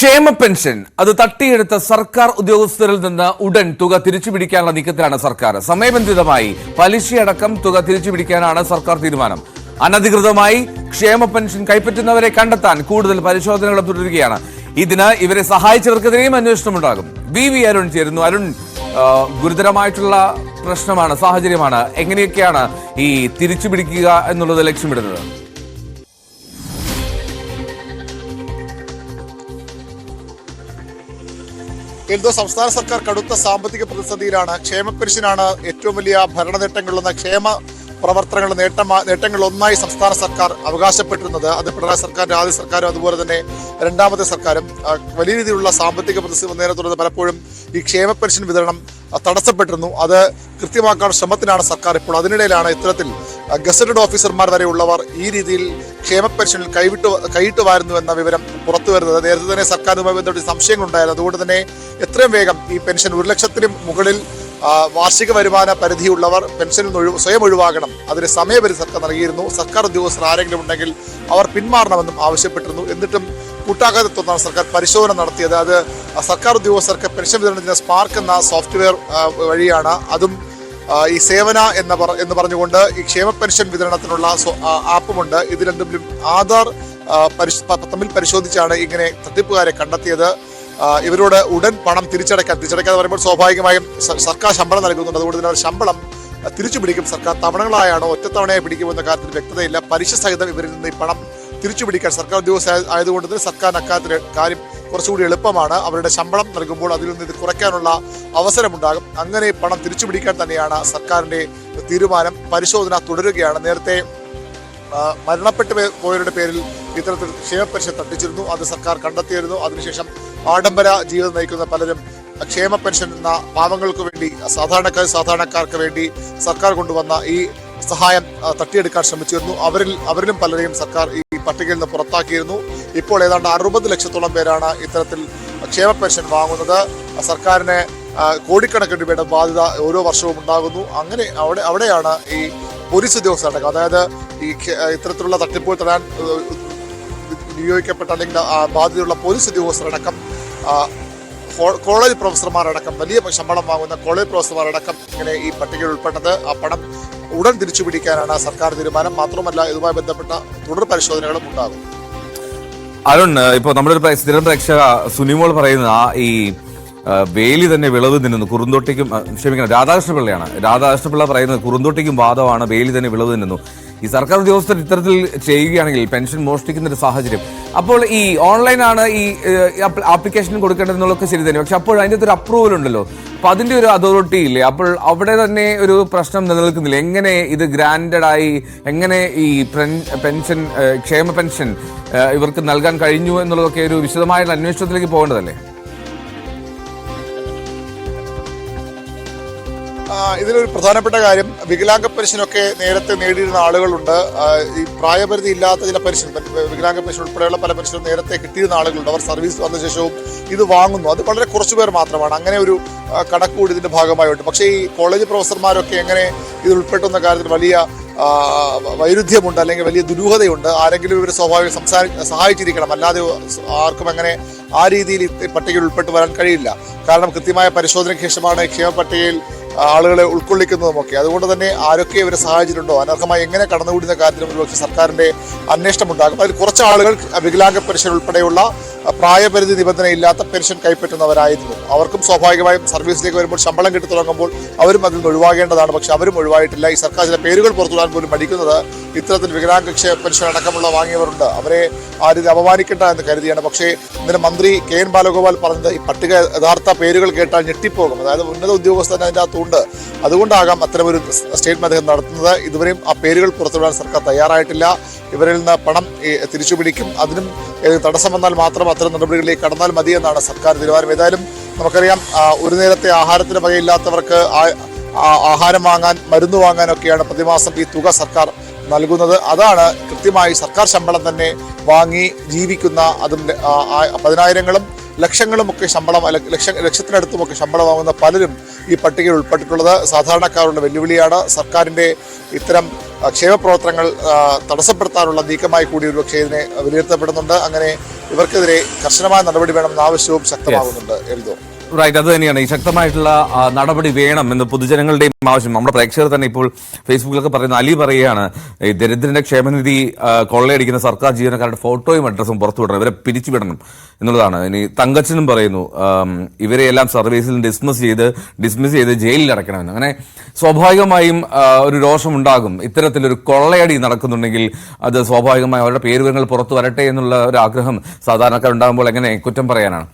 ക്ഷേമ പെൻഷൻ അത് തട്ടിയെടുത്ത സർക്കാർ ഉദ്യോഗസ്ഥരിൽ നിന്ന് ഉടൻ തുക തിരിച്ചുപിടിക്കാനുള്ള നീക്കത്തിലാണ് സർക്കാർ. സമയബന്ധിതമായി പലിശയടക്കം തുക തിരിച്ചുപിടിക്കാനാണ് സർക്കാർ തീരുമാനം. അനധികൃതമായി ക്ഷേമ പെൻഷൻ കൈപ്പറ്റുന്നവരെ കണ്ടെത്താൻ കൂടുതൽ പരിശോധനകൾ തുടരുകയാണ്. ഇതിന് ഇവരെ സഹായിച്ചവർക്കെതിരെയും അന്വേഷണമുണ്ടാകും. വി അരുൺ ചേരുന്നു. അരുൺ, ഗുരുതരമായിട്ടുള്ള പ്രശ്നമാണ്, സാഹചര്യമാണ്. എങ്ങനെയൊക്കെയാണ് ഈ തിരിച്ചുപിടിക്കുക എന്നുള്ളത് ലക്ഷ്യമിടുന്നത്? എന്തോ സംസ്ഥാന സർക്കാർ കടുത്ത സാമ്പത്തിക പ്രതിസന്ധിയിലാണ്. ക്ഷേമ പെൻഷനാണ് ഏറ്റവും വലിയ ഭരണ നേട്ടങ്ങളിലൊന്ന്, ക്ഷേമ പ്രവർത്തനങ്ങളുടെ നേട്ടങ്ങളിലൊന്നായി സംസ്ഥാന സർക്കാർ അവകാശപ്പെട്ടിരുന്നത്. അത് പിണറായി സർക്കാരിന്റെ ആദ്യ സർക്കാരും അതുപോലെ തന്നെ രണ്ടാമത്തെ സർക്കാരും വലിയ രീതിയിലുള്ള സാമ്പത്തിക പ്രതിസന്ധി വന്നതിനെ തുടർന്ന് പലപ്പോഴും ഈ ക്ഷേമ പെൻഷൻ വിതരണം തടസ്സപ്പെട്ടിരുന്നു. അത് കൃത്യമാക്കാനുള്ള ശ്രമത്തിലാണ് സർക്കാർ ഇപ്പോൾ. അതിനിടയിലാണ് ഇത്തരത്തിൽ ഗസറ്റഡ് ഓഫീസർമാർ വരെയുള്ളവർ ഈ രീതിയിൽ ക്ഷേമ പെൻഷനിൽ കൈയിട്ടുവായിരുന്നു എന്ന വിവരം പുറത്തു വരുന്നത്. നേരത്തെ തന്നെ സർക്കാരുമായി ബന്ധപ്പെട്ട് സംശയങ്ങളുണ്ടായിരുന്നു. അതുകൊണ്ട് തന്നെ എത്രയും വേഗം ഈ പെൻഷൻ 1 ലക്ഷത്തിനും മുകളിൽ വാർഷിക വരുമാന പരിധിയുള്ളവർ പെൻഷനിൽ നിന്ന് സ്വയം ഒഴിവാകണം. അതിന് സമയപരിധി സർക്കാർ നൽകിയിരുന്നു. സർക്കാർ ഉദ്യോഗസ്ഥർ ആരെങ്കിലും ഉണ്ടെങ്കിൽ അവർ പിന്മാറണമെന്നും ആവശ്യപ്പെട്ടിരുന്നു. എന്നിട്ടും കൂട്ടാക്കാതെ തുടർന്നാണ് സർക്കാർ പരിശോധന നടത്തിയത്. അത് സർക്കാർ ഉദ്യോഗസ്ഥർക്ക് പെൻഷൻ വിതരണത്തിന് സ്പാർക്ക് എന്ന സോഫ്റ്റ്വെയർ വഴിയാണ്. അതും ഈ സേവന എന്ന് പറഞ്ഞുകൊണ്ട് ഈ ക്ഷേമ പെൻഷൻ വിതരണത്തിനുള്ള ആപ്പുമുണ്ട്. ഇത് രണ്ടും ആധാർ തമ്മിൽ പരിശോധിച്ചാണ് ഇങ്ങനെ തട്ടിപ്പുകാരെ കണ്ടെത്തിയത്. ഇവരോട് ഉടൻ പണം തിരിച്ചടയ്ക്കാതെ പറയുമ്പോൾ സ്വാഭാവികമായും സർക്കാർ ശമ്പളം നൽകുന്നുണ്ട്. അതുകൊണ്ട് തന്നെ ശമ്പളം തിരിച്ചു പിടിക്കും. സർക്കാർ തവണകളായാണോ ഒറ്റത്തവണയായി പിടിക്കുമെന്ന കാര്യത്തിൽ വ്യക്തതയില്ല. പലിശ സഹിതം ഇവരിൽ നിന്ന് ഈ പണം തിരിച്ചു പിടിക്കാൻ സർക്കാർ ഉദ്യോഗസ്ഥ ആയതുകൊണ്ട് തന്നെ സർക്കാരിന് അക്കാര്യത്തിൽ കാര്യം കുറച്ചുകൂടി എളുപ്പമാണ്. അവരുടെ ശമ്പളം നൽകുമ്പോൾ അതിൽ നിന്ന് ഇത് കുറയ്ക്കാനുള്ള അവസരമുണ്ടാകും. അങ്ങനെ പണം തിരിച്ചു പിടിക്കാൻ തന്നെയാണ് സർക്കാരിന്റെ തീരുമാനം. പരിശോധന തുടരുകയാണ്. നേരത്തെ മരണപ്പെട്ടു പോയവരുടെ പേരിൽ ഇത്തരത്തിൽ ക്ഷേമ പെൻഷൻ തട്ടിച്ചിരുന്നു. അത് സർക്കാർ കണ്ടെത്തിയിരുന്നു. അതിനുശേഷം ആഡംബര ജീവിതം നയിക്കുന്ന പലരും ക്ഷേമ പെൻഷൻ എന്ന പാവങ്ങൾക്ക് വേണ്ടി സാധാരണക്കാർക്ക് വേണ്ടി സർക്കാർ കൊണ്ടുവന്ന ഈ സഹായം തട്ടിയെടുക്കാൻ ശ്രമിച്ചിരുന്നു. അവരിലും പലരെയും സർക്കാർ ഈ പട്ടികയിൽ നിന്ന് പുറത്താക്കിയിരുന്നു. ഇപ്പോൾ ഏതാണ്ട് 60 ലക്ഷത്തോളം പേരാണ് ഇത്തരത്തിൽ ക്ഷേമ പെൻഷൻ വാങ്ങുന്നത്. സർക്കാരിന് കോടിക്കണക്കിന് രൂപയുടെ ബാധ്യത ഓരോ വർഷവും ഉണ്ടാകുന്നു. അങ്ങനെ അവിടെയാണ് ഈ പോലീസ് ഉദ്യോഗസ്ഥരടക്കം, അതായത് ഈ ഇത്തരത്തിലുള്ള തട്ടിപ്പുകൾ തടയാൻ നിയോഗിക്കപ്പെട്ട അല്ലെങ്കിൽ ബാധ്യതയുള്ള പോലീസ് ഉദ്യോഗസ്ഥരടക്കം കോളേജ് പ്രൊഫസർമാരടക്കം വലിയ ശമ്പളം വാങ്ങുന്ന കോളേജ് പ്രൊഫസർമാരടക്കം ഇങ്ങനെ ഈ പട്ടികയിൽ ഉൾപ്പെട്ടത്. ആ പണം ഉടൻ തിരിച്ചു പിടിക്കാനാണ് സർക്കാർ തീരുമാനം. മാത്രമല്ല ഇതുമായി ബന്ധപ്പെട്ട തുടർ പരിശോധനകളും ഉണ്ടാകും. അരുൺ, ഇപ്പോൾ നമ്മുടെ ഒരു സ്ഥിരം പ്രേക്ഷക സുനിമോൾ പറയുന്ന ഈ വേലി തന്നെ വിളവ് തിന്നുന്നു, കുറുന്തോട്ടിക്കും രാധാകൃഷ്ണപിള്ളയാണ്. രാധാകൃഷ്ണപിള്ള പറയുന്നത് കുറുന്തോട്ടിക്കും വാദമാണ്, വേലി തന്നെ വിളവ് തിന്നുന്നു. ഈ സർക്കാർ ഉദ്യോഗസ്ഥർ ഇത്തരത്തിൽ ചെയ്യുകയാണെങ്കിൽ പെൻഷൻ മോഷ്ടിക്കുന്ന ഒരു സാഹചര്യം, അപ്പോൾ ഈ ഓൺലൈനാണ് ഈ ആപ്ലിക്കേഷൻ കൊടുക്കേണ്ടതെന്നുള്ളതൊക്കെ ശരി തന്നെ. പക്ഷെ അപ്പോൾ അതിൻ്റെ ഒരു അപ്രൂവൽ ഉണ്ടല്ലോ, അപ്പൊ അതിന്റെ ഒരു അതോറിറ്റി ഇല്ലേ? അപ്പോൾ അവിടെ തന്നെ ഒരു പ്രശ്നം നിലനിൽക്കുന്നില്ല. എങ്ങനെ ഇത് ഗ്രാൻഡഡ് ആയി, എങ്ങനെ ഈ പെൻഷൻ ക്ഷേമ പെൻഷൻ ഇവർക്ക് നൽകാൻ കഴിഞ്ഞു എന്നുള്ളതൊക്കെ ഒരു വിശദമായുള്ള അന്വേഷണത്തിലേക്ക് പോകേണ്ടതല്ലേ? ഇതിലൊരു പ്രധാനപ്പെട്ട കാര്യം, വികലാംഗ പെൻഷനൊക്കെ നേരത്തെ നേടിയിരുന്ന ആളുകളുണ്ട്. ഈ പ്രായപരിധി ഇല്ലാത്ത ചില പെൻഷൻ, വികലാംഗ പെൻഷൻ ഉൾപ്പെടെയുള്ള പല പെൻഷനും നേരത്തെ കിട്ടിയിരുന്ന ആളുകളുണ്ട്. അവർ സർവീസ് വന്ന ശേഷവും ഇത് വാങ്ങുന്നു. അത് വളരെ കുറച്ചു പേർ മാത്രമാണ്. അങ്ങനെ ഒരു കണക്കുകൂടി ഇതിന്റെ ഭാഗമായിട്ട്. പക്ഷേ ഈ കോളേജ് പ്രൊഫസർമാരൊക്കെ എങ്ങനെ ഇത് ഉൾപ്പെട്ടുന്ന കാര്യത്തിൽ വലിയ വൈരുദ്ധ്യമുണ്ട്, അല്ലെങ്കിൽ വലിയ ദുരൂഹതയുണ്ട്. ആരെങ്കിലും ഇവർ സ്വാഭാവികം സഹായിച്ചിരിക്കണം, അല്ലാതെ ആർക്കും അങ്ങനെ ആ രീതിയിൽ പട്ടികയിൽ ഉൾപ്പെട്ട് വരാൻ കഴിയില്ല. കാരണം കൃത്യമായ പരിശോധനയ്ക്ക് ശേഷമാണ് ക്ഷേമ പട്ടികയിൽ ആളുകളെ ഉൾക്കൊള്ളിക്കുന്നതുമൊക്കെ. അതുകൊണ്ട് തന്നെ ആരൊക്കെ ഇവരെ സഹായിച്ചിട്ടുണ്ടോ, അനർഹമായി എങ്ങനെ കടന്നുകൂടുന്ന കാര്യത്തിലും ഒരുപക്ഷെ സർക്കാരിന്റെ അന്വേഷണം ഉണ്ടാകും. അതിൽ കുറച്ച് ആളുകൾ വികലാംഗ പെൻഷൻ ഉൾപ്പെടെയുള്ള പ്രായപരിധി നിബന്ധന ഇല്ലാത്ത പെൻഷൻ കൈപ്പറ്റുന്നവരായിരുന്നു. അവർക്കും സ്വാഭാവികമായും സർവീസിലേക്ക് വരുമ്പോൾ ശമ്പളം കിട്ടി തുടങ്ങുമ്പോൾ അവരും അതിൽ നിന്ന് ഒഴിവാകേണ്ടതാണ്. പക്ഷെ അവരും ഒഴിവായിട്ടില്ല. ഈ സർക്കാർ ചില പേരുകൾ പുറത്തുവിടാൻ പോലും മടിക്കുന്നത് ഇത്തരത്തിൽ വികലാംഗ പെൻഷൻ അടക്കമുള്ള വാങ്ങിയവരുണ്ട്. അവരെ ആരും അപമാനിക്കേണ്ട എന്ന് കരുതിയാണ്. പക്ഷേ ഇന്നലെ മന്ത്രി KN ബാലഗോപാൽ പറഞ്ഞത് ഈ പട്ടിക യഥാർത്ഥ പേരുകൾ കേട്ടാൽ ഞെട്ടിപ്പോകും. അതായത് ഉന്നത ഉദ്യോഗസ്ഥൻ അതിൻ്റെ അകത്തുണ്ട്. അതുകൊണ്ടാകാം അത്തരമൊരു സ്റ്റേറ്റ്മെന്റ് അദ്ദേഹം നടത്തുന്നത്. ഇതുവരെയും ആ പേരുകൾ പുറത്തുവിടാൻ സർക്കാർ തയ്യാറായിട്ടില്ല. ഇവരിൽ നിന്ന് പണം തിരിച്ചു പിടിക്കും. അതിനും തടസ്സം വന്നാൽ മാത്രം അത്തരം നടപടികളിലേക്ക് കടന്നാൽ മതിയെന്നാണ് സർക്കാർ തീരുമാനം. ഏതായാലും നമുക്കറിയാം, ഒരു നേരത്തെ ആഹാരത്തിന് വകയില്ലാത്തവർക്ക് ആഹാരം വാങ്ങാൻ, മരുന്ന് വാങ്ങാനൊക്കെയാണ് പ്രതിമാസം ഈ തുക സർക്കാർ നൽകുന്നത്. അതാണ് കൃത്യമായി സർക്കാർ ശമ്പളം തന്നെ വാങ്ങി ജീവിക്കുന്ന, അതും 10,000-ങ്ങളും ലക്ഷങ്ങളും ഒക്കെ ശമ്പളം, ലക്ഷത്തിനടുത്തുമൊക്കെ ശമ്പളം വാങ്ങുന്ന പലരും ഈ പട്ടികയിൽ ഉൾപ്പെട്ടിട്ടുള്ളത്. സാധാരണക്കാരുടെ വെല്ലുവിളിയാണ്. സർക്കാരിൻ്റെ ഇത്തരം ക്ഷേമ പ്രവർത്തനങ്ങൾ തടസ്സപ്പെടുത്താനുള്ള നീക്കമായി കൂടി ഒരുപക്ഷെ ഇതിനെ വിലയിരുത്തപ്പെടുന്നുണ്ട്. അങ്ങനെ ഇവർക്കെതിരെ കർശനമായ നടപടി വേണമെന്ന ആവശ്യവും ശക്തമാകുന്നുണ്ട്. എൽദോ, റൈറ്റ്, അത് തന്നെയാണ് ഈ ശക്തമായിട്ടുള്ള നടപടി വേണം എന്ന് പൊതുജനങ്ങളുടെയും ആവശ്യം. നമ്മുടെ പ്രേക്ഷകർ തന്നെ ഇപ്പോൾ ഫേസ്ബുക്കിലൊക്കെ പറയുന്ന അലി പറയുകയാണ്, ഈ ദരിദ്രന്റെ ക്ഷേമനിധി കൊള്ളയടിക്കുന്ന സർക്കാർ ജീവനക്കാരുടെ ഫോട്ടോയും അഡ്രസ്സും പുറത്തുവിടണം, ഇവരെ പിരിച്ചുവിടണം എന്നുള്ളതാണ്. ഇനി തങ്കച്ചനും പറയുന്നു ഇവരെ എല്ലാം സർവീസിൽ ഡിസ്മിസ് ചെയ്ത് ജയിലിൽ അടയ്ക്കണമെന്ന്. അങ്ങനെ സ്വാഭാവികമായും ഒരു രോഷമുണ്ടാകും. ഇത്തരത്തിലൊരു കൊള്ളയടി നടക്കുന്നുണ്ടെങ്കിൽ അത് സ്വാഭാവികമായും അവരുടെ പേരുവിവരങ്ങൾ പുറത്തു വരട്ടെ എന്നുള്ള ഒരു ആഗ്രഹം സാധാരണക്കാരുണ്ടാകുമ്പോൾ എങ്ങനെ കുറ്റം പറയാനാണ്?